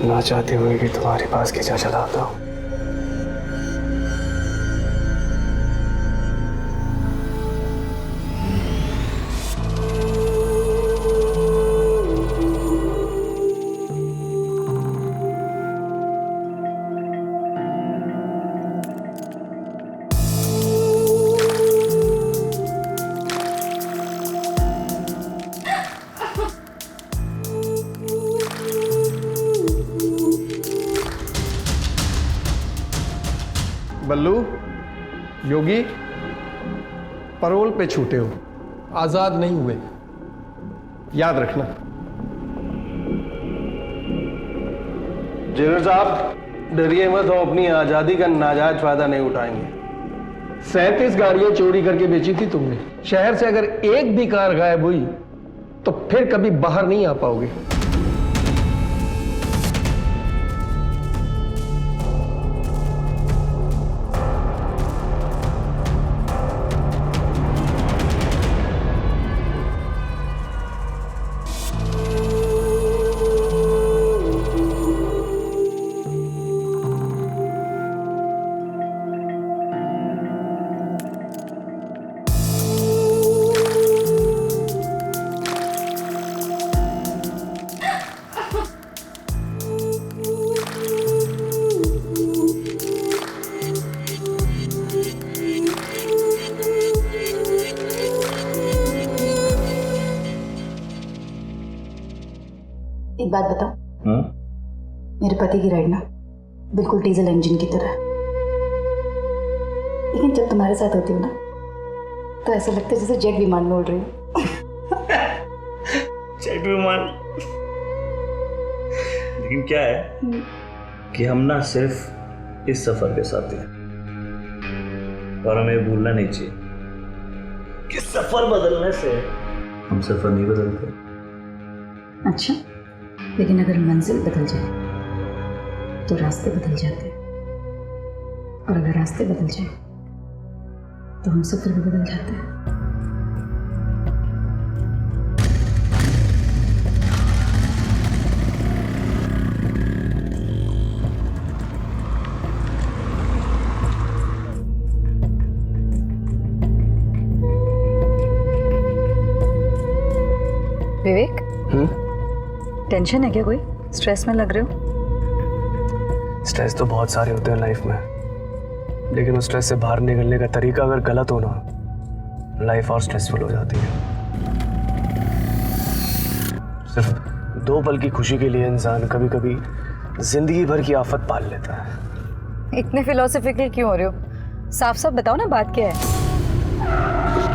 ना चाहते हुए कि तुम्हारे पास खींचा चला आता हूँ। बल्लू, योगी, पैरोल पे छूटे हो, आजाद नहीं हुए, याद रखना। जेलर साहब डरिए मत, हम अपनी आजादी का नाजायज फायदा नहीं उठाएंगे। 37 गाड़ियां चोरी करके बेची थी तुमने। शहर से अगर एक भी कार गायब हुई तो फिर कभी बाहर नहीं आ पाओगे। एक बात बताओ, मेरे पति की राइड ना बिल्कुल डीजल इंजन की तरह है, लेकिन जब तुम्हारे साथ होती हूँ ना तो ऐसा लगता है जैसे जेट विमान में उड़ रही हूँ। जेट विमान। लेकिन क्या है कि हम ना सिर्फ इस सफर के साथ हैं, और हमें भूलना नहीं चाहिए कि सफर बदलने से हम सफर नहीं बदलते। अच्छा, लेकिन अगर मंजिल बदल जाए तो रास्ते बदल जाते हैं, और अगर रास्ते बदल जाए तो हम सफर भी बदल जाते हैं। विवेक, टेंशन है क्या? कोई स्ट्रेस में लग रहे हो? स्ट्रेस तो बहुत सारे होते हैं लाइफ में, लेकिन उस स्ट्रेस से बाहर निकलने का तरीका अगर गलत हो ना, लाइफ और स्ट्रेसफुल हो जाती है। सिर्फ 2 पल की खुशी के लिए इंसान कभी कभी जिंदगी भर की आफत पाल लेता है। इतने फिलोसॉफिकल क्यों हो रहे हो? साफ साफ बताओ ना, बात क्या है?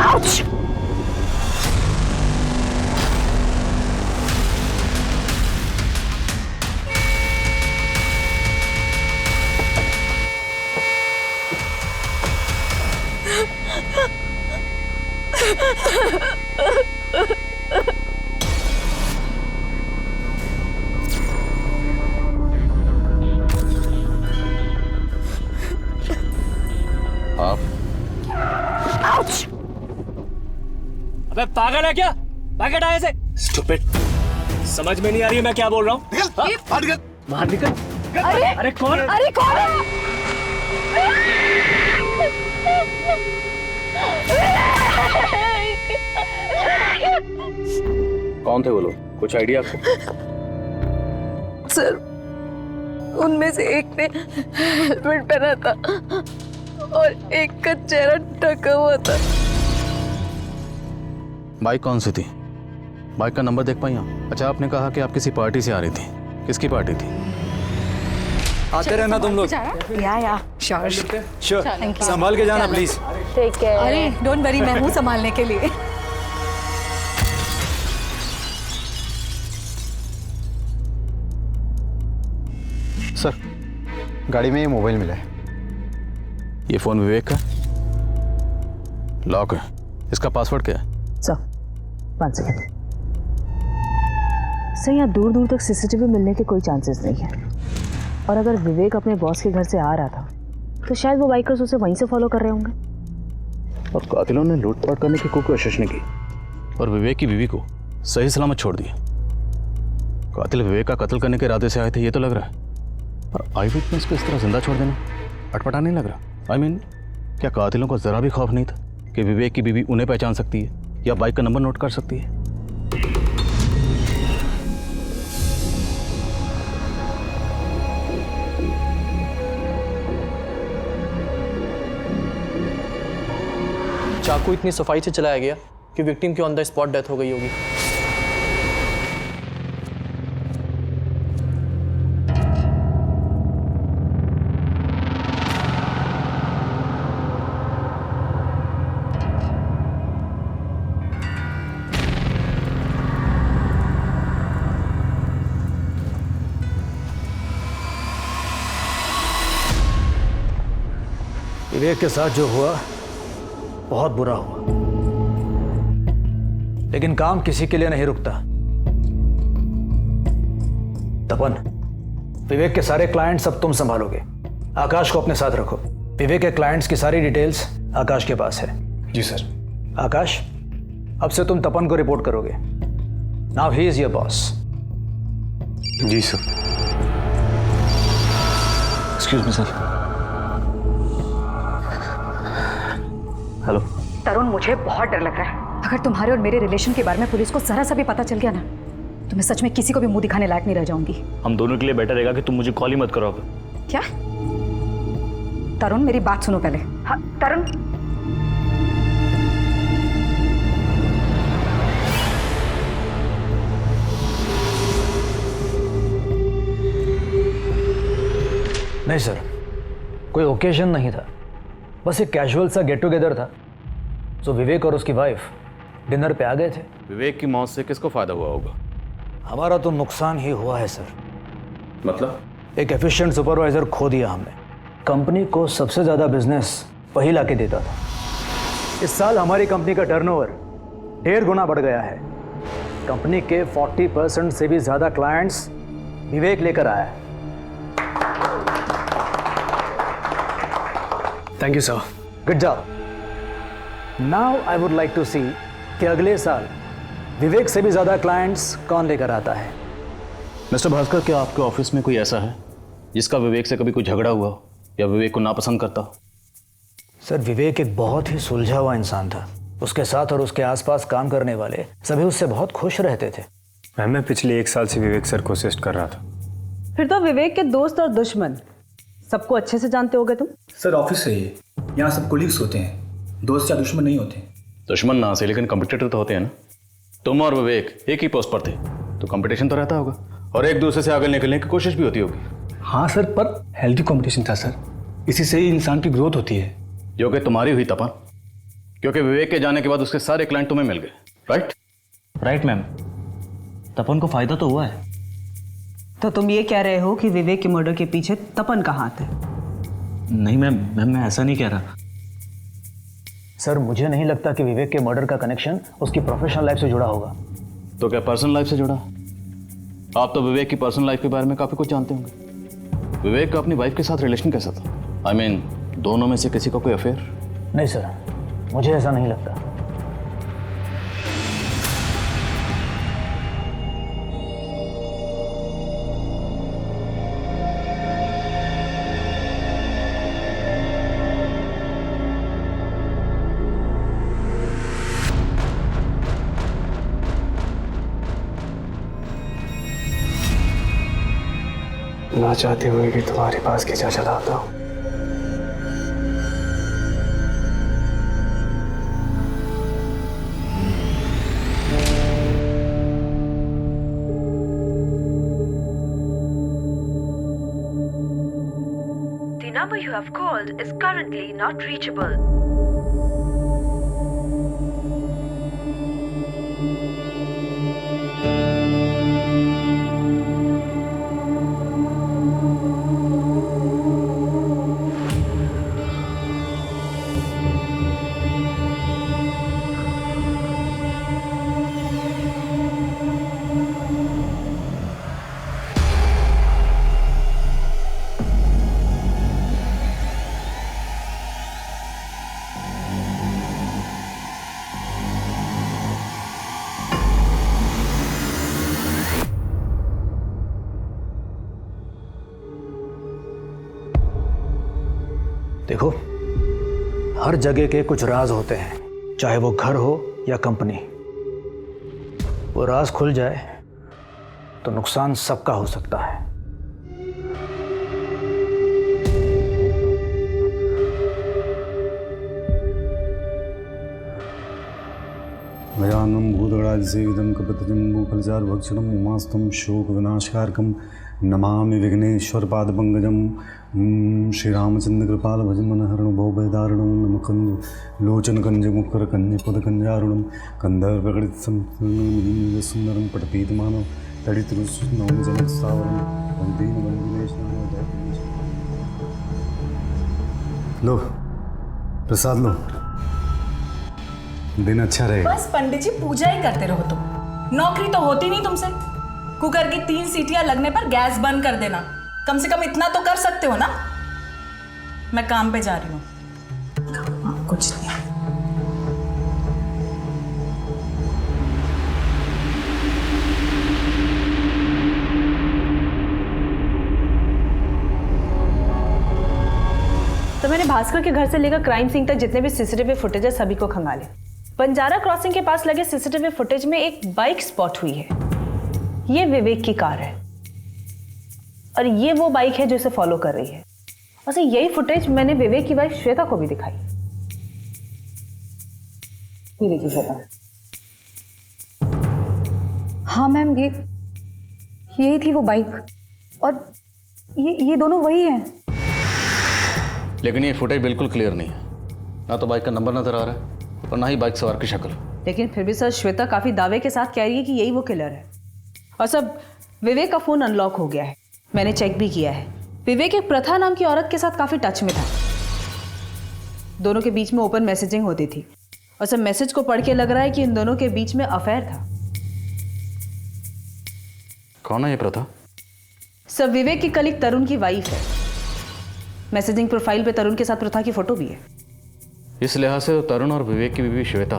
आउच! आप? अबे पागल है क्या? पैकेट आए से स्टूपिड, समझ में नहीं आ रही है मैं क्या बोल रहा हूँ? बाहर निकल। अरे कौन? अरे कौन है? कौन थे वो लोग? कुछ आइडिया आपको? सर, उनमें से एक ने हेलमेट पहना था और एक का चेहरा ढका हुआ था। बाइक कौन सी थी? बाइक का नंबर देख पाई आप? अच्छा, आपने कहा कि आप किसी पार्टी से आ रही थी। किसकी पार्टी थी? आते रहना तुम लोग। या श्योर श्योर, संभाल के जाना प्लीज। Take care. अरे डोंट वरी, मैं हूँ संभालने के लिए। सर, गाड़ी में ये मोबाइल मिला है। ये फोन विवेक का लॉक है। इसका पासवर्ड क्या है? Sir, 1 second. सर, यहाँ दूर दूर तक सीसीटीवी मिलने के कोई चांसेस नहीं है, और अगर विवेक अपने बॉस के घर से आ रहा था तो शायद वो बाइकर्स उसे वहीं से फॉलो कर रहे होंगे। और कातिलों ने लूटपाट करने की कोई कोशिश नहीं की और विवेक की बीवी को सही सलामत छोड़ दिया। कातिल विवेक का कत्ल करने के इरादे से आए थे ये तो लग रहा है, पर आई विटनेस को इस तरह जिंदा छोड़ देना अटपटा नहीं लग रहा। आई मीन क्या कातिलों को जरा भी खौफ नहीं था कि विवेक की बीवी उन्हें पहचान सकती है या बाइक का नंबर नोट कर सकती है? चाकू इतनी सफाई से चलाया गया कि विक्टिम की ऑन द स्पॉट डेथ हो गई होगी। विवेक के साथ जो हुआ बहुत बुरा हुआ, लेकिन काम किसी के लिए नहीं रुकता। तपन, विवेक के सारे क्लाइंट्स अब तुम संभालोगे। आकाश को अपने साथ रखो। विवेक के क्लाइंट्स की सारी डिटेल्स आकाश के पास है। जी सर। आकाश, अब से तुम तपन को रिपोर्ट करोगे। Now he is your boss. जी sir. Excuse me sir. Hello Tarun, मुझे बहुत डर लग रहा है। अगर तुम्हारे और मेरे रिलेशन के बारे में पुलिस को जरा सा भी पता चल गया ना, तो मैं सच में किसी को भी मुंह दिखाने लायक नहीं रह जाऊंगी। हम दोनों के लिए बेटर रहेगा कि तुम मुझे कॉल ही मत करो अब। क्या? तरुण, मेरी बात सुनो पहले। हाँ, तरुण। नहीं सर, कोई ओकेजन नहीं था, बस एक कैजुअल सा गेट टुगेदर था। तो विवेक और उसकी वाइफ डिनर पे आ गए थे। विवेक की मौत से किसको फायदा हुआ होगा? हमारा तो नुकसान ही हुआ है सर। मतलब? एक एफिशिएंट सुपरवाइजर खो दिया हमने। कंपनी को सबसे ज़्यादा बिजनेस वही लाके देता था। इस साल हमारी कंपनी का टर्नओवर 1.5 गुना बढ़ गया है। कंपनी के 40% से भी ज़्यादा क्लाइंट्स विवेक लेकर आया है। Thank you sir. Good job. Now I would like to see कि अगले साल विवेक से भी ज़्यादा क्लाइंट्स कौन लेकर आता है। मिस्टर भास्कर, क्या आपके ऑफिस में कोई ऐसा है जिसका विवेक से कभी कोई झगड़ा हुआ हो या विवेक को नापसंद करता हो? सर, विवेक एक बहुत ही सुलझा हुआ इंसान था। उसके साथ और उसके आसपास काम करने वाले सभी उससे बहुत खुश रहते थे। मैं पिछले 1 साल से विवेक सर को असिस्ट कर रहा था। फिर तो विवेक के दोस्त और दुश्मन सबको अच्छे से जानते होगे तुम? सर, ऑफिस से ही, यहाँ सब कोलीग्स होते हैं, दोस्त या दुश्मन नहीं होते। दुश्मन ना से, लेकिन कंपटीटर तो होते हैं ना। तुम और विवेक एक ही पोस्ट पर थे तो कंपटीशन तो रहता होगा और एक दूसरे से आगे निकलने की कोशिश भी होती होगी। हाँ सर, पर हेल्दी कंपटीशन था सर। इसी से ही इंसान की ग्रोथ होती है। जो कि तुम्हारी हुई तपन, क्योंकि विवेक के जाने के बाद उसके सारे क्लाइंट तुम्हें मिल गए। राइट? राइट मैम, तपन को फायदा तो हुआ है। तो तुम ये कह रहे हो कि विवेक के मर्डर के पीछे तपन का हाथ है? नहीं मैम, मैं ऐसा नहीं कह रहा। सर, मुझे नहीं लगता कि विवेक के मर्डर का कनेक्शन उसकी प्रोफेशनल लाइफ से जुड़ा होगा। तो क्या पर्सनल लाइफ से जुड़ा? आप तो विवेक की पर्सनल लाइफ के बारे में काफी कुछ जानते होंगे। विवेक का अपनी वाइफ के साथ रिलेशन कैसा था? आई मीन, दोनों में से किसी का कोई अफेयर? नहीं सर, मुझे ऐसा नहीं लगता। ना चाहते हुए भी तुम्हारे पास खींचा चला आता हूँ। The number you have called is currently not reachable. देखो, हर जगह के कुछ राज होते हैं, चाहे वो घर हो या कंपनी। वो राज खुल जाए तो नुकसान सबका हो सकता है। भयानम भूतगणादिसेवितं कपितजम्बू फलचारुभक्षणम् उमास्तं शोकविनाशकारकं नमामि विघ्नेश्वरपादपङ्कजं। श्रीरामचन्द्रकृपाल भजमनहरणं भवभयदारुणं नमकन्दु लोचनकञ्जमुखरकञ्जपदकञ्जारुणं कन्धर्वगणितसुन्दरं पटपीतमानं तडितरुस्नवजलत्सावरं लो प्रसाद लो, दिन अच्छा रहेगा। बस पंडित जी पूजा ही करते रहो तुम, नौकरी तो होती नहीं तुमसे। कुकर की 3 सीटियां लगने पर गैस बंद कर देना, कम से कम इतना तो कर सकते हो ना। मैं काम पे जा रही हूँ। कुछ नहीं। तो मैंने भास्कर के घर से लेकर क्राइम सीन तक जितने भी सीसीटीवी फुटेज है सभी को खंगाले। बंजारा क्रॉसिंग के पास लगे सीसीटीवी फुटेज में एक बाइक स्पॉट हुई है। ये विवेक की कार है और ये वो बाइक है जो इसे फॉलो कर रही है। और यही फुटेज मैंने विवेक की वाइफ श्वेता को भी दिखाई। ये देखिए श्वेता। हाँ मैम, यही थी वो बाइक और ये दोनों वही हैं। लेकिन ये फुटेज बिल्कुल क्लियर नहीं है, ना तो बाइक का नंबर नजर आ रहा है और ना ही बाइक सवार की शक्ल। लेकिन फिर भी सर श्वेता काफी दावे के साथ कह रही है कि यही वो किलर है। और सब विवेक का फोन अनलॉक हो गया है, मैंने चेक भी किया है। विवेक एक प्रथा नाम की औरत के साथ काफी टच में था, दोनों के बीच में ओपन मैसेजिंग होती थी और सब मैसेज को पढ़ के लग रहा है कि इन दोनों के बीच में अफेयर था। कौन है ये प्रथा? सब विवेक की कलीग तरुण की वाइफ है। मैसेजिंग प्रोफाइल पे तरुण के साथ प्रथा की फोटो भी है। इस लिहाज से तरुण और विवेक की बीवी श्वेता,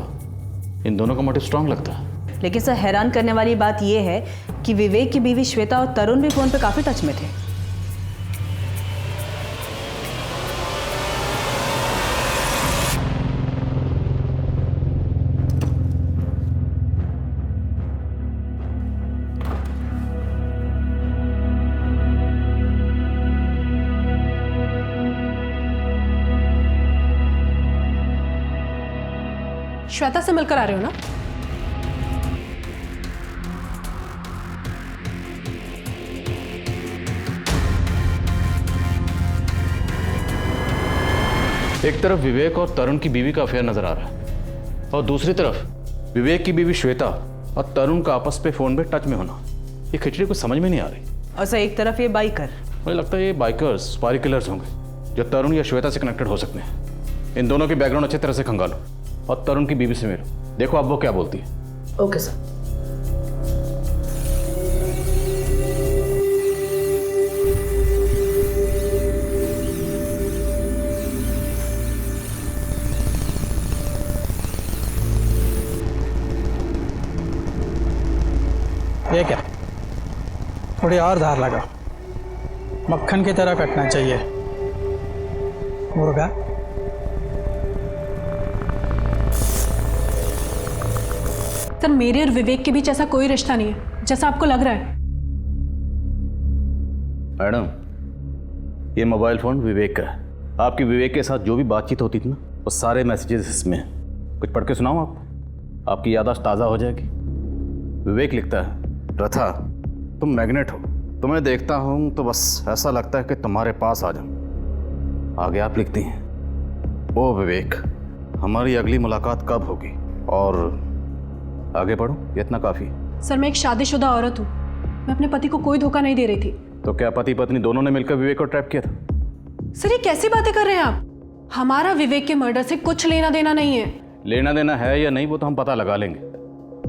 इन दोनों का मोटिव स्ट्रांग लगता है। लेकिन सर हैरान करने वाली बात यह है कि विवेक की बीवी श्वेता और तरुण भी फोन पे काफी टच में थे। श्वेता से मिलकर आ रहे हो ना? एक तरफ विवेक और तरुण की बीवी का अफेयर नजर आ रहा है और दूसरी तरफ विवेक की बीवी श्वेता और तरुण का आपस पे फोन पे टच में होना। ये खिचड़ी कुछ समझ में नहीं आ रही। और सर एक तरफ ये बाइकर, मुझे लगता है ये बाइकर्स स्पारी किलर्स होंगे जो तरुण या श्वेता से कनेक्टेड हो सकते हैं। इन दोनों की बैकग्राउंड अच्छी तरह से खंगालो और तरुण की बीवी से मिलो, देखो अब वो क्या बोलती है। Okay sir. ये क्या, थोड़ी और धार लगा, मक्खन की तरह कटना चाहिए मुर्गा। सर मेरे और विवेक के बीच ऐसा कोई रिश्ता नहीं है जैसा आपको लग रहा है। मैडम, ये मोबाइल फोन विवेक का है। आपकी विवेक के साथ जो भी बातचीत होती थी ना, वो सारे मैसेजेस इसमें हैं। कुछ पढ़ के सुनाऊं आपकी याददाश्त ताज़ा हो जाएगी। विवेक लिखता है, प्रथा तुम मैग्नेट हो, तुम्हें देखता हूं तो बस ऐसा लगता है कि तुम्हारे पास आ जाऊं। आगे आप लिखती हैं, ओ विवेक हमारी अगली मुलाकात कब होगी? और आगे बढ़ो, ये इतना काफ़ी है। सर मैं एक शादीशुदा औरत हूँ, मैं अपने पति को कोई धोखा नहीं दे रही थी। तो क्या पति पत्नी दोनों ने मिलकर विवेक को ट्रैप किया था? सर ये कैसी बातें कर रहे हैं आप? हमारा विवेक के मर्डर से कुछ लेना देना नहीं है। लेना देना है या नहीं वो तो हम पता लगा लेंगे,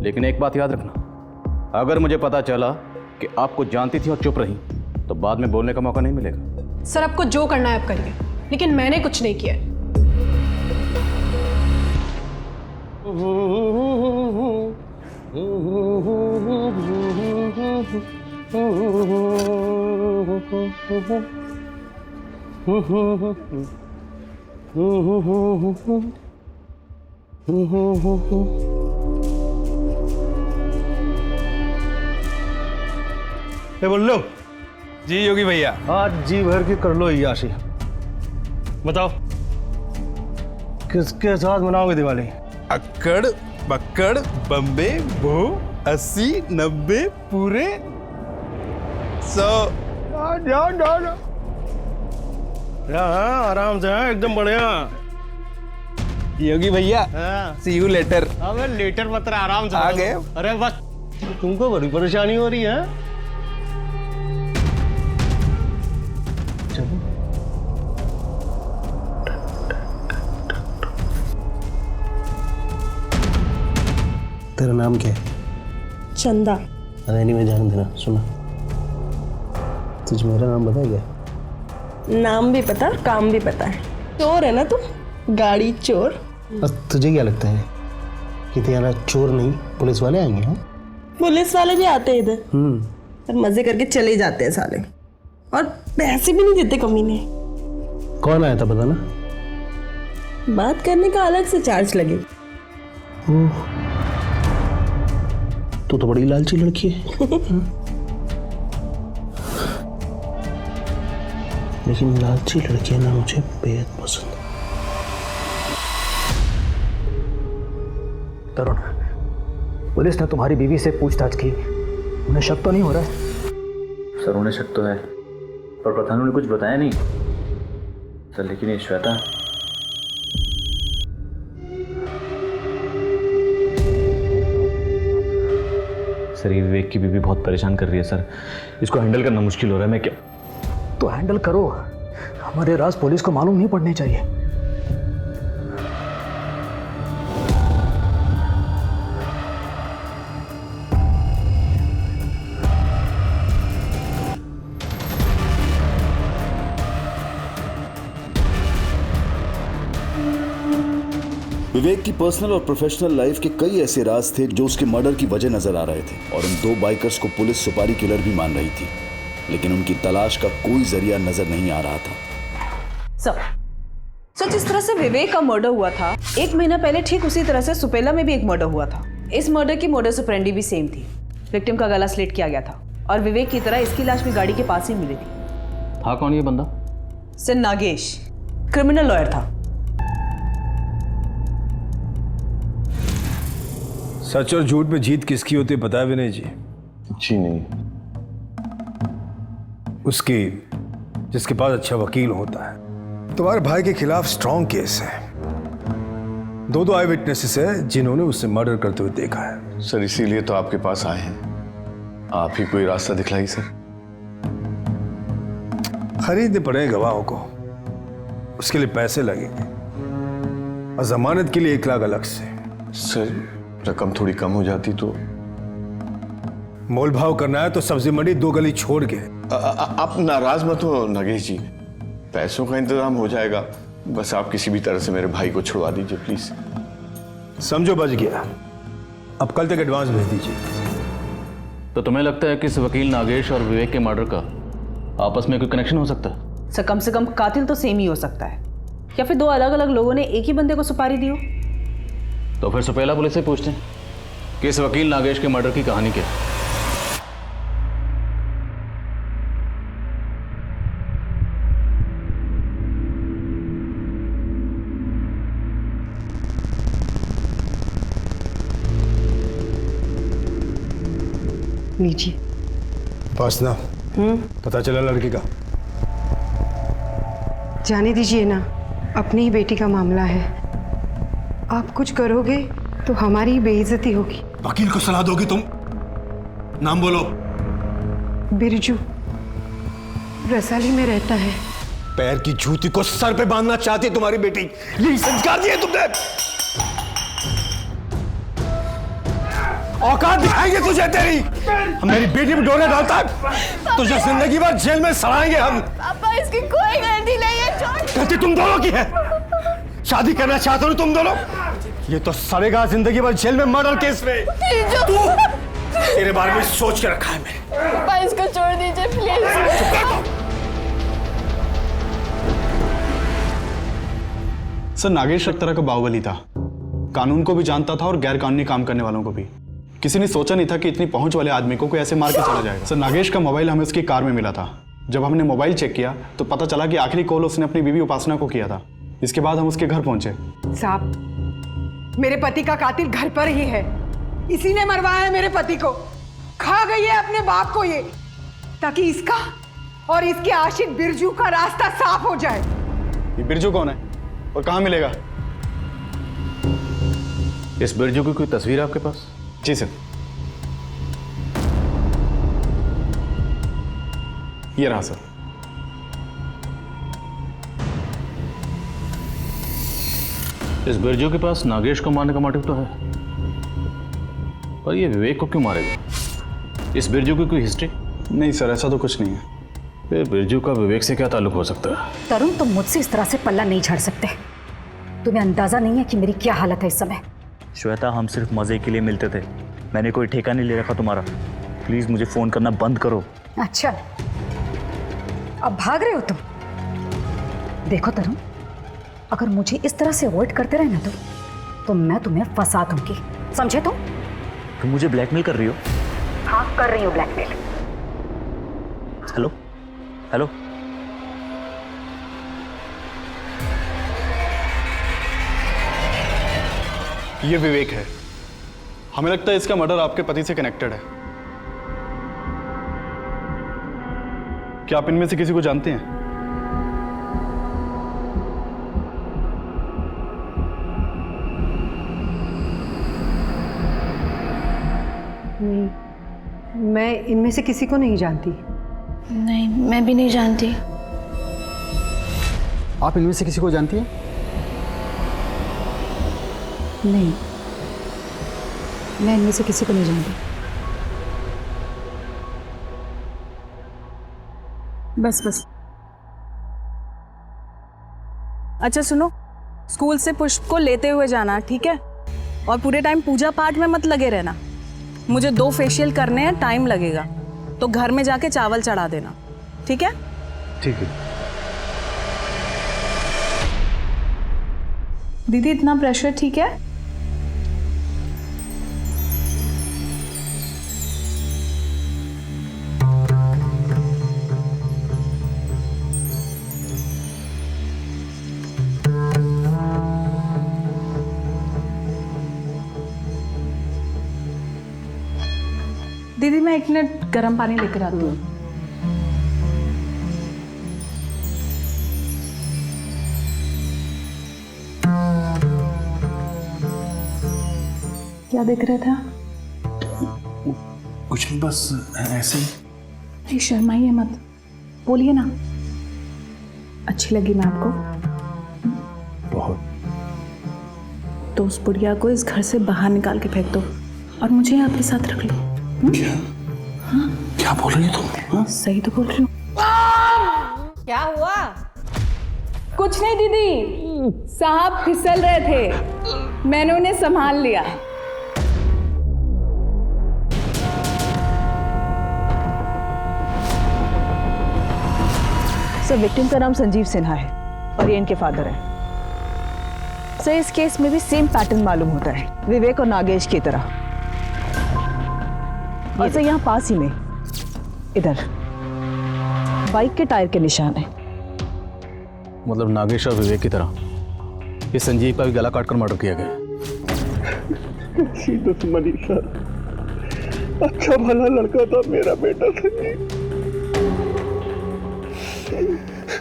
लेकिन एक बात याद रखना, अगर मुझे पता चला कि आपको जानती थी और चुप रही तो बाद में बोलने का मौका नहीं मिलेगा। सर आपको जो करना है आप करिए, लेकिन मैंने कुछ नहीं किया। बोल लो जी योगी भैया, आज जी भर के कर लो याशी। बताओ किसके साथ मनाओगे दिवाली? अक्कड़ बक्कड़ बम्बे बो 80 90 पूरे 100। जाओ आराम से, एकदम बढ़िया। योगी भैया सी यू लेटर। अबे लेटर पत्र आराम से आ गए। अरे बस तुमको बड़ी परेशानी हो रही है। तेरा नाम क्या है? चंदा। अरे नहीं, मैं जान देना। सुना, तुझे मेरा नाम पता है क्या? नाम भी पता और काम भी पता है। चोर है ना तू, गाड़ी चोर। और तुझे क्या लगता है कि तेरा चोर नहीं पुलिस वाले आएंगे? हाँ, पुलिस वाले भी आते हैं इधर और मजे करके चले जाते हैं साले, और पैसे भी नहीं देते कमीने। कौन आया था पता ना? बात करने का अलग से चार्ज लगे। तू तो बड़ी लालची लड़की है। लेकिन लालची लड़कियां ना मुझे बेहद पसंद। तरुण, पुलिस ने तुम्हारी बीवी से पूछताछ की, उन्हें शक तो नहीं हो रहा है? सर उन्हें शक तो है, पर प्रधान ने कुछ बताया नहीं सर। लेकिन ये श्वेता, सर ये विवेक की बीवी बहुत परेशान कर रही है सर, इसको हैंडल करना मुश्किल हो रहा है। मैं क्या? तो हैंडल करो, हमारे राज पुलिस को मालूम नहीं पड़ने चाहिए। विवेक की पर्सनल और प्रोफेशनल लाइफ के कई ऐसे राज थे जो उसके मर्डर की वजह नजर आ रहे थे, और उन दो बाइकर्स को पुलिस सुपारी किलर भी मान रही थी, लेकिन उनकी तलाश का कोई जरिया नजर नहीं आ रहा था। सर जिस तरह से विवेक का मर्डर हुआ था 1 महीना पहले, ठीक उसी तरह से सुपेला में भी एक मर्डर हुआ था। इस मर्डर की मोडस ऑपरेंडी भी सेम थी। विक्टिम का गला स्लिट किया गया था और विवेक की तरह इसकी लाश भी गाड़ी के पास ही मिली थी। था कौन ये बंदा? सर नागेश, क्रिमिनल लॉयर था। सच और झूठ में जीत किसकी होती है पता है विनय जी? जी नहीं। उसकी जिसके पास अच्छा वकील होता है। तुम्हारे भाई के खिलाफ स्ट्रॉन्ग केस है, 2 आई विटनेसेस है जिन्होंने उसे मर्डर करते हुए देखा है। सर इसीलिए तो आपके पास आए हैं, आप ही कोई रास्ता दिखलाइए सर। खरीदने पड़ेंगे गवाहों को, उसके लिए पैसे लगेंगे और जमानत के लिए 1 लाख अलग से। सर रकम थोड़ी कम हो जाती तो? मोल भाव करना है तो सब्जी मंडी 2 गली छोड़ के। आप नाराज मत हो नागेश जी, पैसों का इंतजाम हो जाएगा, बस आप किसी भी तरह से मेरे भाई को छुड़वा दीजिए प्लीज। समझो बच गया, अब कल तक एडवांस भेज दीजिए। तो तुम्हें लगता है कि इस वकील नागेश और विवेक के मर्डर का आपस में कोई कनेक्शन हो सकता है? सर कम से कम कातिल तो सेम ही हो सकता है, या फिर 2 अलग अलग लोगों ने एक ही बंदे को सुपारी दी हो। तो फिर सुपेला पुलिस से पूछते हैं कि इस वकील नागेश के मर्डर की कहानी क्या है। लीजिए। वासना, पता चला लड़की का? जाने दीजिए ना, अपनी ही बेटी का मामला है। आप कुछ करोगे तो हमारी बेइज्जती होगी। वकील को सलाह दोगी तुम? नाम बोलो। बिरजू, रसाली में रहता है। पैर की जूती को सर पे बांधना चाहती है तुम्हारी बेटी, यही संस्कार दिए तुमने। औकात दिखाएंगे तुझे तेरी। मेरी बेटी पे डोरे डालता है, तुझे जिंदगी भर जेल में सड़ाएंगे हम। पापा इसकी कोई गलती नहीं है, गलती तुम दोनों की है। शादी करना चाहते हो तुम दोनों, ये तो सड़ेगा जिंदगी भर जेल में मर्डर केस में। तेरे बारे में सोच के रखा है मैंने। पापा इसको छोड़ दीजिए प्लीज। सर नागेश एक तरह का बाहुबली था, कानून को भी जानता था और गैर कानूनी काम करने वालों को भी। किसी ने सोचा नहीं था कि इतनी पहुंच वाले आदमी को कोई ऐसे मार के चला जाएगा। सर नागेश का मोबाइल हमें उसकी कार में मिला था। जब हमने मोबाइल चेक किया तो पता चला कि आखिरी कॉल उसने अपनी बीवी उपासना को किया था। इसके बाद हम उसके घर पहुंचे। साहब, मेरे पति का कातिल घर पर ही है। इसी ने मरवाया है मेरे पति को। खा गई है अपने बाप को ये, ताकि इसका और इसके आशिक बिरजू का रास्ता साफ हो जाए। ये बिरजू कौन है और कहाँ मिलेगा? इस बिरजू की कोई तस्वीर है आपके पास? जी सर, ये रहा सर। इस बिरजू के पास नागेश को मारने का मोटिव तो है, पर ये विवेक को क्यों मारेगा? इस बिरजू की कोई हिस्ट्री? नहीं सर, ऐसा तो कुछ नहीं है। फिर बिरजू का विवेक से क्या ताल्लुक हो सकता है? तरुण, तुम मुझसे इस तरह से पल्ला नहीं झाड़ सकते। तुम्हें अंदाजा नहीं है कि मेरी क्या हालत है इस समय। श्वेता, हम सिर्फ मजे के लिए मिलते थे, मैंने कोई ठेका नहीं ले रखा तुम्हारा। प्लीज मुझे फोन करना बंद करो। अच्छा, अब भाग रहे हो तुम? देखो तरुण, अगर मुझे इस तरह से अवॉइड करते रहे ना तो मैं तुम्हें फंसा दूंगी, समझे तुम? तुम मुझे ब्लैकमेल कर रही हो? हाँ, कर रही हूँ ब्लैकमेल। हेलो हेलो, ये विवेक है। हमें लगता है इसका मर्डर आपके पति से कनेक्टेड है। क्या आप इनमें से किसी को जानते हैं? नहीं, मैं इनमें से किसी को नहीं जानती। नहीं, मैं भी नहीं जानती। आप इनमें से किसी को जानती हैं? नहीं, मैं इनमें से किसी को नहीं जानती। बस बस। अच्छा सुनो, स्कूल से पुष्प को लेते हुए जाना, ठीक है? और पूरे टाइम पूजा पाठ में मत लगे रहना। मुझे 2 फेशियल करने हैं, टाइम लगेगा, तो घर में जाके चावल चढ़ा देना, ठीक है? ठीक है। दीदी, इतना प्रेशर ठीक है? दीदी, मैं 1 मिनट गर्म पानी लेकर आती हूँ। क्या देख रहा था? कुछ नहीं, बस ऐसे ही। नहीं, शर्माइए मत, बोलिए ना। अच्छी लगी मैं आपको? बहुत। तो उस बुढ़िया को इस घर से बाहर निकाल के फेंक दो और मुझे आपके साथ रख लो। क्या? हाँ? क्या बोल रही हो तुम? हाँ? सही तो बोल रही हूँ। क्या हुआ? कुछ नहीं दीदी, साहब फिसल रहे थे, मैंने उन्हें संभाल लिया। सर, विक्टिम का नाम संजीव सिन्हा है और ये इनके फादर हैं। सर, इस केस में भी सेम पैटर्न मालूम होता है, विवेक और नागेश की तरह। और सर, यहाँ पास ही में इधर बाइक के टायर के निशान है। मतलब नागेश और विवेक की तरह इस संजीव का भी गला काटकर मर्डर किया गया। दुश्मनी सर, अच्छा भला लड़का था मेरा बेटा संजीव।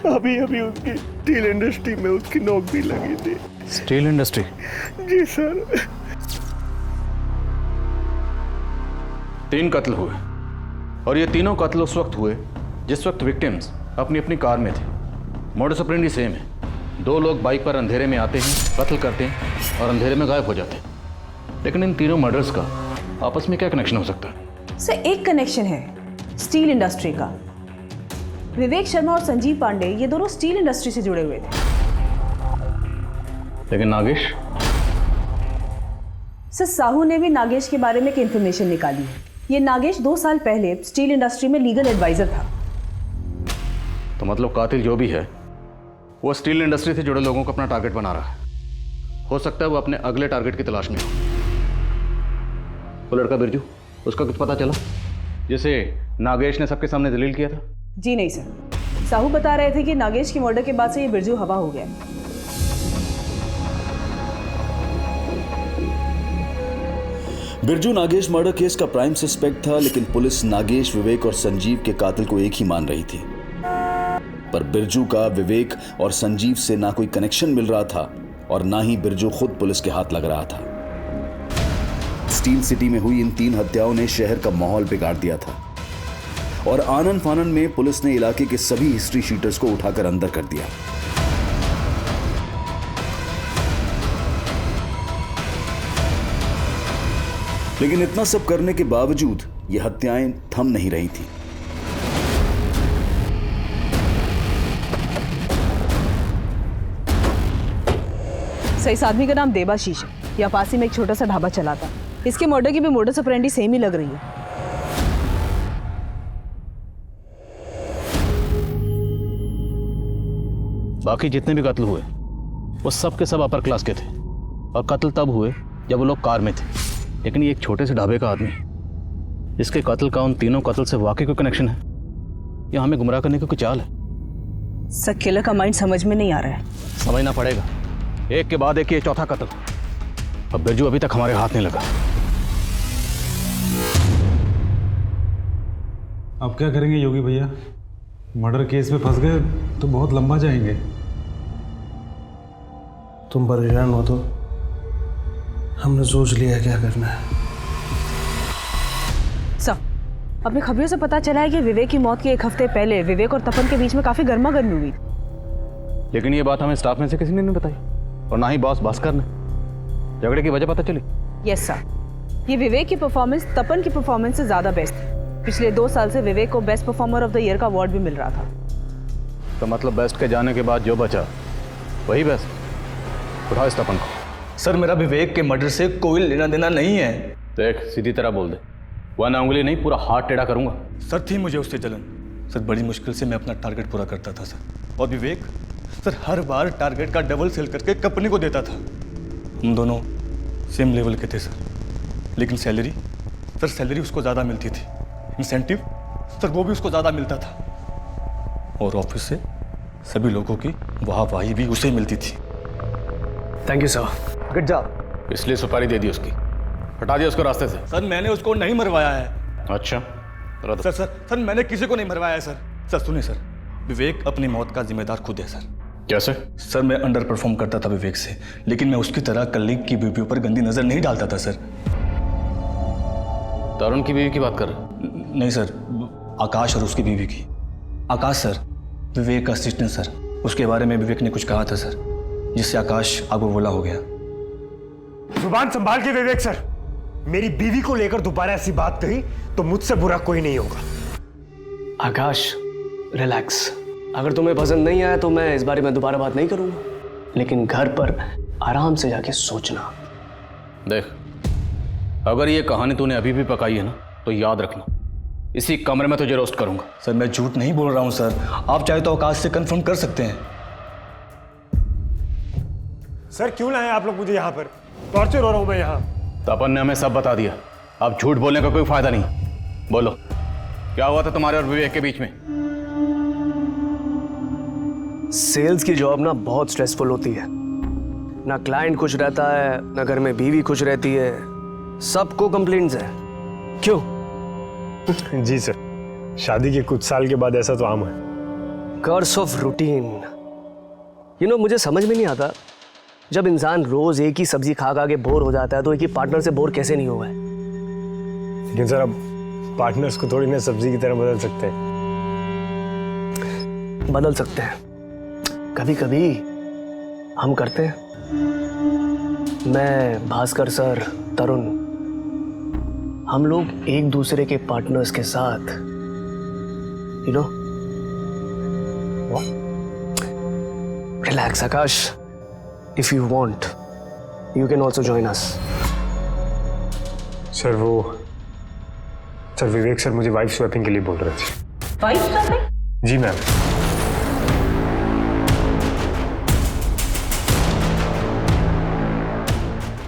अभी अभी उसकी स्टील इंडस्ट्री में उसकी नौकरी लगी थी। Steel industry? जी सर। 3 कत्ल हुए और ये तीनों कत्ल उस वक्त हुए जिस वक्त विक्टिम्स अपनी अपनी कार में थे। मोडस ऑपरेंडी सेम है। 2 लोग बाइक पर अंधेरे में आते हैं, कत्ल करते हैं और अंधेरे में गायब हो जाते हैं। लेकिन इन तीनों मर्डर्स का आपस में क्या कनेक्शन हो सकता है? सर, एक कनेक्शन है स्टील इंडस्ट्री का। विवेक शर्मा और संजीव पांडे ये दोनों स्टील इंडस्ट्री से जुड़े हुए थे। लेकिन नागेश? सर, साहू ने भी नागेश के बारे में एक इंफॉर्मेशन निकाली है। ये नागेश 2 साल पहले स्टील इंडस्ट्री में लीगल एडवाइजर था। तो मतलब कातिल जो भी है वो स्टील इंडस्ट्री से जुड़े लोगों को अपना टारगेट बना रहा है। हो सकता है वो अपने अगले टारगेट की तलाश में हो। वो लड़का बिरजू, उसका कुछ पता चला जिसे नागेश ने सबके सामने दलील किया था? जी नहीं सर, साहू बता रहे थे कि नागेश की मर्डर के बाद से ये बिरजू हवा हो गया। बिरजू नागेश मर्डर केस का प्राइम सस्पेक्ट था, लेकिन पुलिस नागेश, विवेक और संजीव के कातिल को एक ही मान रही थी। पर बिरजू का विवेक और संजीव से ना कोई कनेक्शन मिल रहा था और ना ही बिरजू खुद पुलिस के हाथ लग रहा था। स्टील सिटी में हुई इन 3 हत्याओं ने शहर का माहौल बिगाड़ दिया था और आनन फानन में पुलिस ने इलाके के सभी हिस्ट्री शीटर्स को उठाकर अंदर कर दिया। लेकिन इतना सब करने के बावजूद ये हत्याएं थम नहीं रही थी। सर, इस आदमी का नाम देबाशीष है। यहाँ पास ही में एक छोटा सा ढाबा चलाता। इसके मर्डर की भी मोडस ऑपरेंडी सेम ही लग रही है। बाकी जितने भी कत्ल हुए वो सब के सब अपर क्लास के थे और कत्ल तब हुए जब वो लोग कार में थे। लेकिन ये एक छोटे से ढाबे का आदमी, इसके कत्ल का उन तीनों कत्ल से वाकई कोई कनेक्शन है या हमें गुमराह करने की कोई चाल है? सर, किलर का माइंड समझ में नहीं आ रहा है। समझना पड़ेगा। एक के बाद एक ये चौथा कत्ल। अब बिरजू अभी तक हमारे हाथ नहीं लगा। अब क्या करेंगे योगी भैया? मर्डर केस में फंस गए तो बहुत लंबा जाएंगे। तुम परेशान हो तो हमने सोच लिया है क्या करना है। सर, अपनी खबरों से पता चला है कि विवेक की मौत के 1 हफ्ते पहले विवेक और तपन के बीच में काफी गर्मा गर्मी हुई। लेकिन ये बात हमें स्टाफ में से किसी ने नहीं बताई और ना ही बॉस भास्कर ने। झगड़े की वजह पता चली? यस सर, ये विवेक की परफॉर्मेंस तपन की परफॉर्मेंस से ज्यादा बेस्ट थी। पिछले 2 साल से विवेक को best performer of the year का अवार्ड भी मिल रहा था। तो मतलब बेस्ट के जाने के बाद जो बचा वही बेस्ट। उठाओ इस तपन को। सर, मेरा विवेक के मर्डर से कोई लेना देना नहीं है। देख, सीधी तरह बोल दे, वरना उंगली नहीं पूरा हाथ टेढ़ा करूंगा। सर, थी मुझे उससे जलन। सर, बड़ी मुश्किल से मैं अपना टारगेट पूरा करता था सर। और विवेक सर हर बार टारगेट का डबल सेल करके कंपनी को देता था। हम दोनों सेम लेवल के थे सर। लेकिन सैलरी उसको ज़्यादा मिलती थी। इंसेंटिव सर वो भी उसको ज़्यादा मिलता था और ऑफिस से सभी लोगों की वाहवाही भी उसे मिलती थी। Thank you sir, good job. इसलिए सुपारी दे दी उसकी, हटा दिया उसको रास्ते से। सर, मैंने उसको नहीं मरवाया है। अच्छा सर, मैंने किसी को नहीं मरवाया है सर। सुनिए सर, विवेक अपनी मौत का जिम्मेदार खुद है सर। कैसे? सर, मैं अंडर परफॉर्म करता था विवेक से, लेकिन मैं उसकी तरह कलीग की बीवी पर गंदी नजर नहीं डालता था सर। तरुण की बीवी की बात कर रहे? नहीं सर, आकाश और उसकी बीवी की। आकाश सर, विवेक का असिस्टेंट सर। उसके बारे में विवेक ने कुछ कहा था सर, जिससे आकाश आगो बोला हो गया। जुबान संभाल के विवेक सर। मेरी बीवी को लेकर दोबारा ऐसी बात कही तो मुझसे बुरा कोई नहीं होगा। आकाश, रिलैक्स। अगर तुम्हें पसंद नहीं आया तो मैं इस बारे में दोबारा बात नहीं करूंगा, लेकिन घर पर आराम से जाके सोचना। देख, अगर ये कहानी तूने अभी भी पकाई है ना तो याद रखना, इसी कमरे में तुझे रोस्ट करूंगा। सर, मैं झूठ नहीं बोल रहा हूं सर। आप चाहे तो आकाश से कंफर्म कर सकते हैं। सर, क्यों लाए आप लोग मुझे यहाँ पर? टॉर्चर हो रहा हूं मैं यहाँ। तपन ने हमें सब बता दिया, अब झूठ बोलने का कोई फायदा नहीं। बोलो, क्या हुआ था तुम्हारे और विवेक के बीच में? सेल्स की जॉब ना बहुत स्ट्रेसफुल होती है। ना क्लाइंट खुश रहता है, ना घर में बीवी खुश रहती है, सबको कंप्लेंट्स है। क्यों? जी सर, शादी के कुछ साल के बाद ऐसा तो आम है। Curse of routine. मुझे समझ में नहीं आता, जब इंसान रोज एक ही सब्जी खा खा के बोर हो जाता है तो एक ही पार्टनर से बोर कैसे नहीं हुआ है? लेकिन सर, अब पार्टनर्स को थोड़ी ना सब्जी की तरह बदल सकते हैं। बदल सकते हैं, कभी कभी हम करते हैं। मैं, भास्कर सर, तरुण, हम लोग एक दूसरे के पार्टनर्स के साथ relax. Akash, if you want you can also join us. Sir, Vivek sir मुझे वाइफ स्वैपिंग के लिए बोल रहे थे। Wife swapping? जी मैम।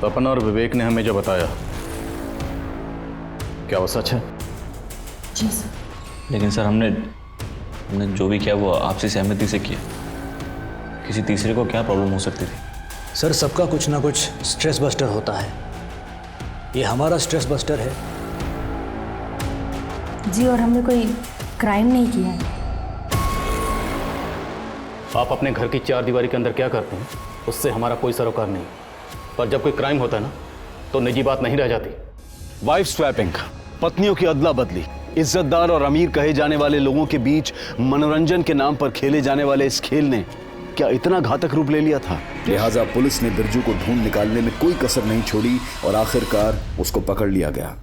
तपन और विवेक ने हमें जो बताया, क्या वो सच है? जी सर। लेकिन सर हमने जो भी किया वो आपसी सहमति से किया। किसी तीसरे को क्या प्रॉब्लम हो सकती थी? सर सबका कुछ ना कुछ स्ट्रेस बस्टर होता है, ये हमारा स्ट्रेस बस्टर है। जी, और हमने कोई क्राइम नहीं किया है। आप अपने घर की चार दीवारी के अंदर क्या करते हैं उससे हमारा कोई सरोकार नहीं, पर जब कोई क्राइम होता है ना तो निजी बात नहीं रह जाती। वाइफ स्वैपिंग, पत्नियों की अदला बदली, इज्जतदार और अमीर कहे जाने वाले लोगों के बीच मनोरंजन के नाम पर खेले जाने वाले इस खेल ने क्या इतना घातक रूप ले लिया था? लिहाजा पुलिस ने बिरजू को ढूंढ निकालने में कोई कसर नहीं छोड़ी और आखिरकार उसको पकड़ लिया गया।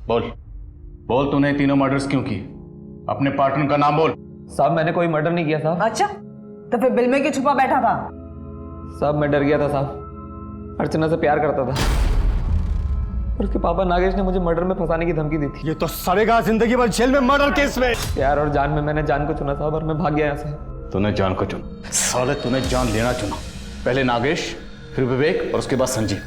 बोल तूने तीनों मर्डर्स क्यों किए? अपने पार्टनर का नाम बोल। साहब मैंने कोई मर्डर नहीं किया साहब। अच्छा, तो फिर बिल में क्यों छुपा बैठा था? साहब मैं डर गया था साहब, अर्चना से प्यार करता था और उसके पापा नागेश ने मुझे मर्डर में फंसाने की धमकी दी थी। ये तो सड़ेगा जिंदगी भर जेल में मर्डर केस में। प्यार और जान में मैंने जान को चुना साहब और मैं भाग गया यहाँ से। तूने जान को चुना? साले तूने जान लेना चुना। पहले नागेश, फिर विवेक और उसके बाद संजीव।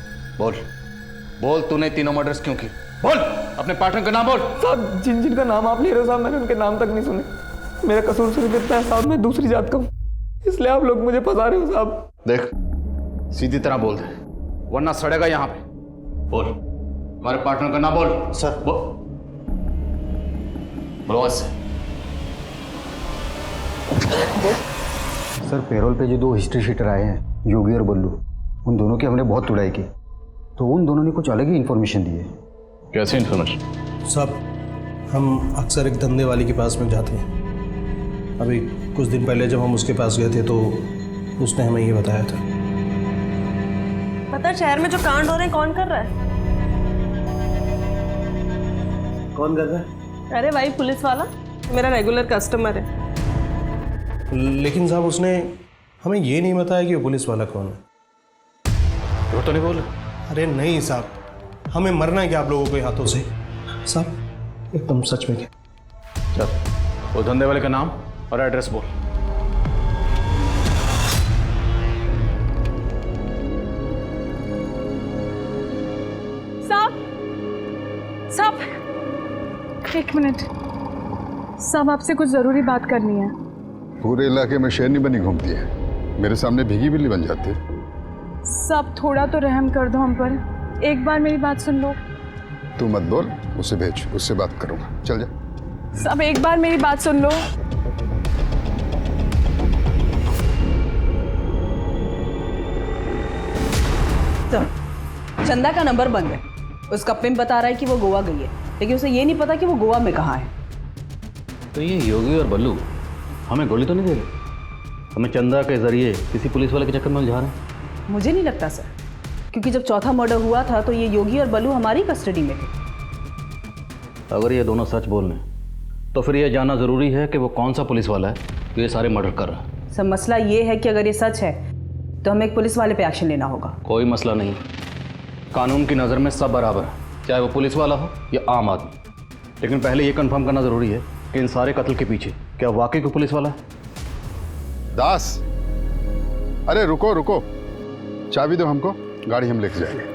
बोल तूने तीनों मर्डर्स क्यों की? बोल अपने पार्टनर का नाम बोल। साहब जिनका नाम आप ले रहे हो साहब, मैंने उनके नाम तक नहीं सुने। मेरा कसूर सिर्फ इतना है साहब, मैं दूसरी जात का हूँ, इसलिए आप लोग मुझे फंसा रहे हो साहब। देख सीधी तरह बोल दे वरना सड़ेगा यहाँ पे। बोल हमारे पार्टनर का नाम बोल। सर बोलो से। सर पेरोल पे जो 2 हिस्ट्री शीटर आए हैं, योगी और बल्लू, उन दोनों की हमने बहुत तुड़ाई की, तो उन दोनों ने कुछ अलग ही इन्फॉर्मेशन दी है। कैसी इन्फॉर्मेशन? साहब हम अक्सर एक धंधे वाले के पास में जाते हैं। अभी कुछ दिन पहले जब हम उसके पास गए थे तो उसने हमें ये बताया था। पता है शहर में जो कांड हो रहे हैं कौन कर रहा है? कौन कर रहा है? अरे भाई पुलिस वाला, मेरा रेगुलर कस्टमर है। लेकिन साहब उसने हमें ये नहीं बताया कि वो पुलिस वाला कौन है। वो तो नहीं बोल। अरे नहीं साहब, हमें मरना है क्या आप लोगों के हाथों से? साहब एकदम सच में क्या? चल वो धंधे वाले का नाम और एड्रेस बोल। साहब एक मिनट साहब, आपसे कुछ जरूरी बात करनी है। पूरे इलाके में शेरनी बनी घूमती है, मेरे सामने भीगी बिल्ली बन जाती है। साहब थोड़ा तो रहम कर दो हम पर, एक बार मेरी बात सुन लो। तू मत बोल, उसे भेज, उससे बात करूंगा, चल जा। साहब एक बार मेरी बात सुन लो। चंदा का नंबर बंद है, उसका पिंप बता रहा है कि वो गोवा गई है, लेकिन उसे ये नहीं पता कि वो गोवा में कहाँ है। तो ये योगी और बल्लू हमें गोली तो नहीं दे रहे? हमें चंदा के जरिए किसी पुलिस वाले के चक्कर में उलझा रहे हैं? मुझे नहीं लगता सर, क्योंकि जब चौथा मर्डर हुआ था तो ये योगी और बल्लू हमारी कस्टडी में थे। अगर ये दोनों सच बोल रहे तो फिर यह जानना जरूरी है कि वो कौन सा पुलिस वाला है जो ये सारे मर्डर कर रहा है। सर मसला ये है कि अगर ये सच है तो हमें एक पुलिस वाले पे एक्शन लेना होगा। कोई मसला नहीं, कानून की नज़र में सब बराबर है, चाहे वो पुलिस वाला हो या आम आदमी। लेकिन पहले ये कंफर्म करना जरूरी है कि इन सारे कत्ल के पीछे क्या वाकई कोई पुलिस वाला है? दास, अरे रुको रुको, चाबी दो हमको, गाड़ी हम लेके जाएंगे।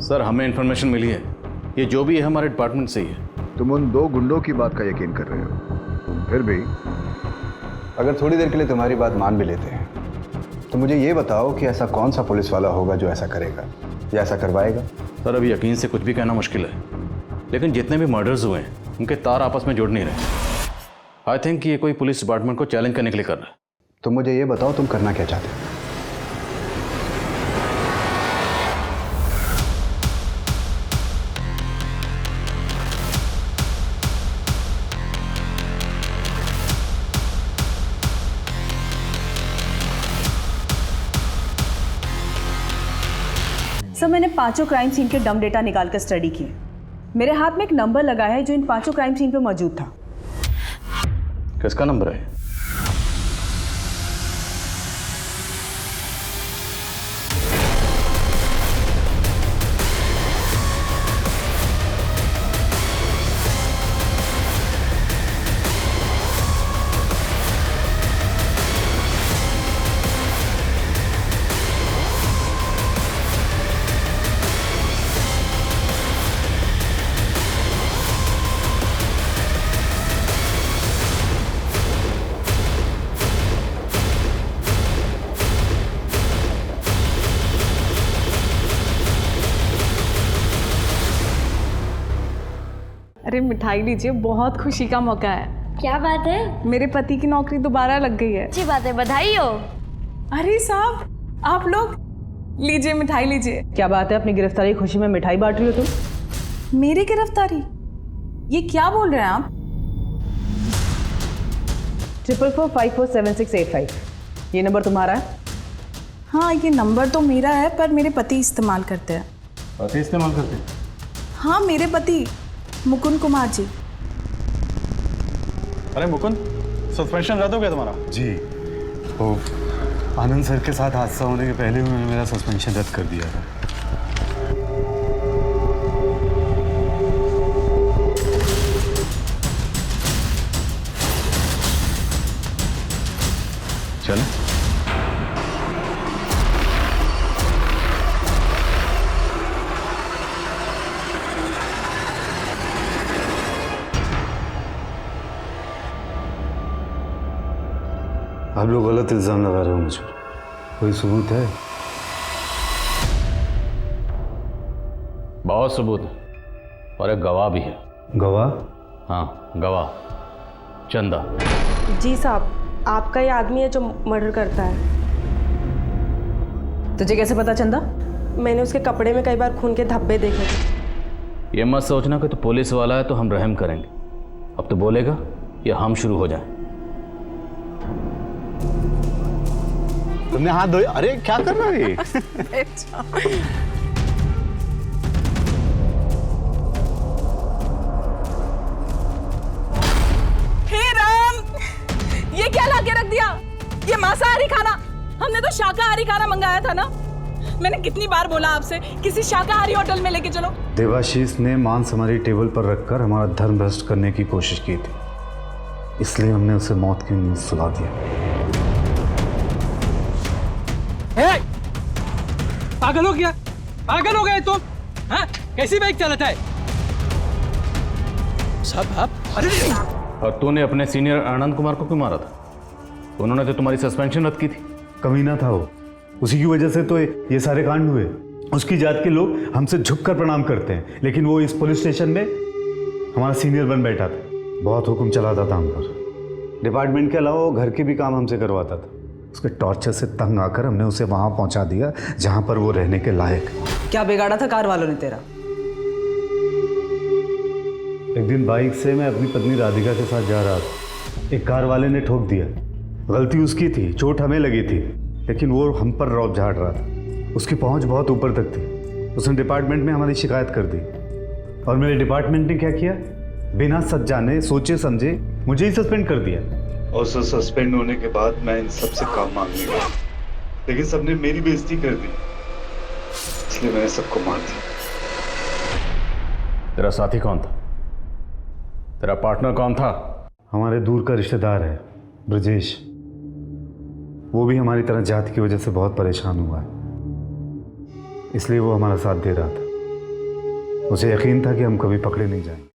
सर हमें इन्फॉर्मेशन मिली है, ये जो भी है हमारे डिपार्टमेंट से ही है। तुम उन 2 गुंडों की बात का यकीन कर रहे हो, फिर भी अगर थोड़ी देर के लिए तुम्हारी बात मान भी लेते हैं तो मुझे ये बताओ कि ऐसा कौन सा पुलिस वाला होगा जो ऐसा करेगा या ऐसा करवाएगा? सर अभी यकीन से कुछ भी कहना मुश्किल है, लेकिन जितने भी मर्डर्स हुए हैं उनके तार आपस में जुड़ नहीं रहे। आई थिंक ये कोई पुलिस डिपार्टमेंट को चैलेंज करने के लिए कर रहा है। तो मुझे ये बताओ तुम करना क्या चाहते हो? सर मैंने 5 क्राइम सीन के डम डेटा निकाल कर स्टडी किए। मेरे हाथ में एक नंबर लगा है जो इन 5 क्राइम सीन पे मौजूद था। किसका नंबर है? अरे मिठाई लीजिए, बहुत खुशी का मौका है। क्या बात है? मेरे पति की नौकरी दोबारा लग गई है। अच्छी बात है, बधाई हो। अरे साहब आप लोग लीजिए, मिठाई लीजिए। क्या बात है, अपनी गिरफ्तारी की खुशी में मिठाई बांट रही हो तुम? मेरी गिरफ्तारी? ये क्या बोल रहे हैं आप? 44454768 ये नंबर तुम्हारा है? हाँ ये नंबर तो मेरा है, पर मेरे पति इस्तेमाल करते हैं। पति इस्तेमाल करते हैं? हाँ मेरे पति मुकुंद कुमार जी। अरे मुकुंद, सस्पेंशन रद्द हो गया तुम्हारा? जी, वो आनंद सर के साथ हादसा होने के पहले उन्होंने मेरा सस्पेंशन रद्द कर दिया था। चले। आप लोग गलत इल्जाम लगा रहे हो मुझ पर। कोई सबूत है? बहुत सबूत है और एक गवाह भी है। गवाह? हाँ गवाह, चंदा। जी साहब, आपका ये आदमी है जो मर्डर करता है। तुझे कैसे पता चंदा? मैंने उसके कपड़े में कई बार खून के धब्बे देखे थे। ये मत सोचना कि तो पुलिस वाला है तो हम रहम करेंगे। अब तो बोलेगा या हम शुरू हो जाएं। तुमने हाथ धोए? अरे क्या कर रहा है? हे राम, ये क्या लाके रख दिया? ये मांसाहारी खाना? हमने तो शाकाहारी खाना मंगाया था ना। मैंने कितनी बार बोला आपसे किसी शाकाहारी होटल में लेके चलो। देवाशीष ने मांस हमारी टेबल पर रखकर हमारा धर्म भ्रष्ट करने की कोशिश की थी, इसलिए हमने उसे मौत की नींद सुला दिया। पागल हो गया? पागल हो गए तुम? हाँ? कैसी बाइक चलाता है? सब आप? अरे और तूने अपने सीनियर आनंद कुमार को क्यों मारा था? उन्होंने तो तुम्हारी सस्पेंशन रद्द की थी। कमीना था वो, उसी की वजह से तो ये सारे कांड हुए। उसकी जात के लोग हमसे झुककर प्रणाम करते हैं, लेकिन वो इस पुलिस स्टेशन में हमारा सीनियर बन बैठा था। बहुत हुक्म चलाता था हम पर। डिपार्टमेंट के अलावा वो घर के भी काम हमसे करवाता था। उसके टॉर्चर से तंग आकर हमने उसे वहां पहुंचा दिया जहां पर वो रहने के लायक। क्या बिगाड़ा था कार वालों ने तेरा? एक दिन बाइक से मैं अपनी पत्नी राधिका के साथ जा रहा था, एक कार वाले ने ठोक दिया। गलती उसकी थी, चोट हमें लगी थी, लेकिन वो हम पर रौब झाड़ रहा था। उसकी पहुंच बहुत ऊपर तक थी। उसने डिपार्टमेंट में हमारी शिकायत कर दी और मेरे डिपार्टमेंट ने क्या किया, बिना सच जाने सोचे समझे मुझे ही सस्पेंड कर दिया। और सस्पेंड होने के बाद मैं इन सबसे काम मांगने गया, लेकिन सबने मेरी बेइज्जती कर दी, इसलिए मैंने सबको मार दिया। तेरा साथी कौन था? तेरा पार्टनर कौन था? हमारे दूर का रिश्तेदार है, ब्रजेश। वो भी हमारी तरह जाति की वजह से बहुत परेशान हुआ है, इसलिए वो हमारा साथ दे रहा था। उसे यकीन था कि हम कभी पकड़े नहीं जाएंगे।